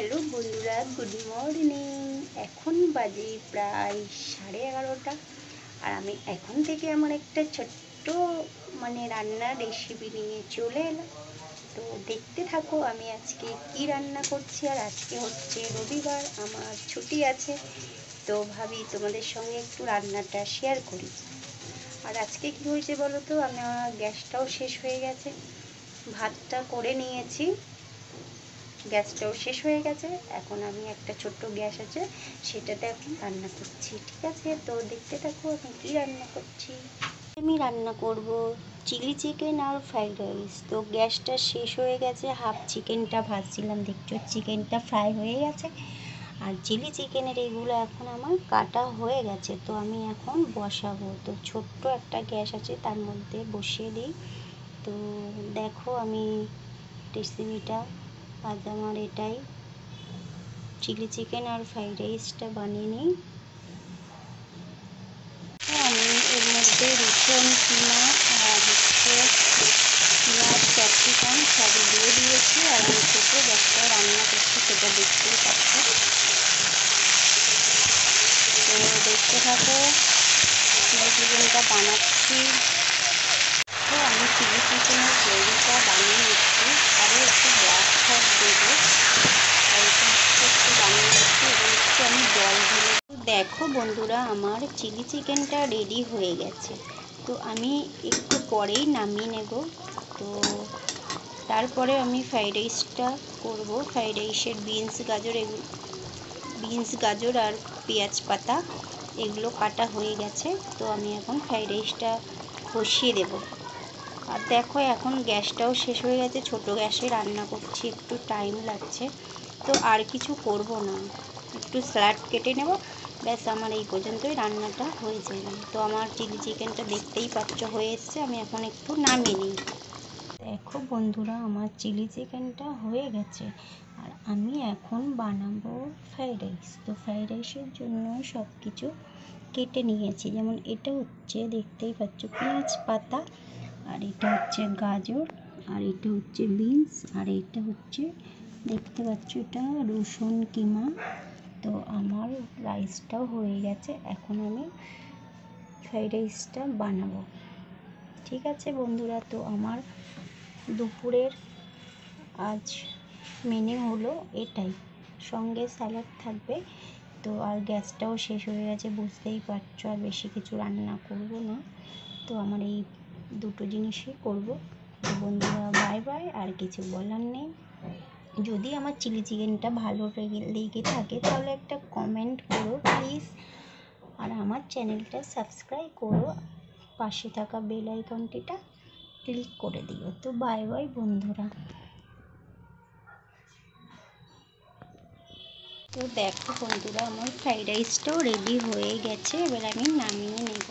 Hello বন্ধুরা, good morning. এখন বাজে প্রায় 11:30। আর আমি এখন থেকে আমার একটা ছোট্ট রান্নার রেসিপি নিয়ে চলে এলাম। তো দেখতে থাকো আমি আজকে কি রান্না করছি। আর আজকে হচ্ছে রবিবার, আমার ছুটি আছে, তো ভাবি তোমাদের সঙ্গে একটু রান্নাটা শেয়ার করি। আর আজকে কি হয়েছে বলো তো, আমার গ্যাসটাও শেষ হয়ে গেছে। ভাতটা করে নিয়েছি, গ্যাসটাও শেষ হয়ে গেছে। এখন আমি একটা ছোট্ট গ্যাস আছে, সেটাতে এখন রান্না করছি। ঠিক আছে, তো দেখতে থাকো আমি কি রান্না করছি। আমি রান্না করব চিলি চিকেন আর ফ্রাইড রাইস। তো গ্যাসটা শেষ হয়ে গেছে, হাফ চিকেনটা ভাজছিলাম, দেখছো চিকেনটা ফ্রাই হয়ে গেছে। আর চিলি চিকেনের এগুলো এখন আমার কাটা হয়ে গেছে, তো আমি এখন বসাবো। তো ছোট্ট একটা গ্যাস আছে, তার মধ্যে বসিয়ে দিই। তো দেখো আমি রেসিপিটা, আজ আমার এটাই চিলি চিকেন আর ফ্রাইড রাইসটা বানিয়ে নিই। আমি এর মধ্যে রসুন, কিমা আর হচ্ছে পেঁয়াজ, ক্যাপসিকাম সব দিয়ে দিয়েছি। আর আমি ছোটো গ্যাসটা রান্না করছি, সেটা দেখতেই পাচ্ছ। তো দেখতে থাকো, চিলি চিকেনটা বানাচ্ছি। তো আমি চিলি চিকেনের গ্রেভিটা বানিয়ে নিচ্ছি, আরও একটু ব্ল্যাক সস দেবো। আমি জল ঢেলে দেখো বন্ধুরা, আমার চিলি চিকেনটা রেডি হয়ে গেছে। তো আমি একটু পরেই নামিয়ে নেব। তো তারপরে আমি ফ্রাইড রাইসটা করব। ফ্রাইড রাইসের বিনস গাজর আর পেঁয়াজ পাতা এগুলো কাটা হয়ে গেছে। তো আমি এখন ফ্রাইড রাইসটা বসিয়ে দেব। আর দেখো এখন গ্যাসটাও শেষ হয়ে গেছে, ছোট গ্যাসে রান্না করছি, একটু টাইম লাগছে। তো আর কিছু করব না, একটু স্যালাড কেটে নেব, ব্যাস আমার এই পর্যন্তই রান্নাটা হয়ে যাবে। তো আমার চিলি চিকেনটা দেখতেই পাচ্ছ হয়ে এসছে, আমি এখন একটু নামিয়ে নিই। দেখো বন্ধুরা, আমার চিলি চিকেনটা হয়ে গেছে। আর আমি এখন বানাবো ফ্রাইড রাইস। তো ফ্রাইড রাইসের জন্য সব কিছু কেটে নিয়েছি, যেমন এটা হচ্ছে দেখতেই পাচ্ছ পেঁয়াজ পাতা, আর এটা হচ্ছে গাজর, আর এটা হচ্ছে বিনস, আর এটা হচ্ছে দেখতে পাচ্ছ এটা রসুন কিমা। তো আমার রাইসটাও হয়ে গেছে, এখন আমি ফ্রাইড রাইসটা বানাবো। ঠিক আছে বন্ধুরা, তো আমার দুপুরের আজ মেনু হলো এটাই, সঙ্গে স্যালাড থাকবে। তো আর গ্যাসটাও শেষ হয়ে গেছে, বুঝতেই পারছো, আর বেশি কিছু রান্না করব না। তো আমার এই দুটো জিনিসই করব। তো বন্ধুরা বাই বাই, আর কিছু বলার নেই। যদি আমার চিলি চিকেনটা ভালো লেগে থাকে তাহলে একটা কমেন্ট করো প্লিজ, আর আমার চ্যানেলটা সাবস্ক্রাইব করো, পাশে থাকা বেল আইকনটিটা ক্লিক করে দিও। তো বাই বাই বন্ধুরা। তো দেখো বন্ধুরা, আমার ফ্রাইড রাইসটাও রেডি হয়ে গেছে, এবার আমি নামিয়ে নেব।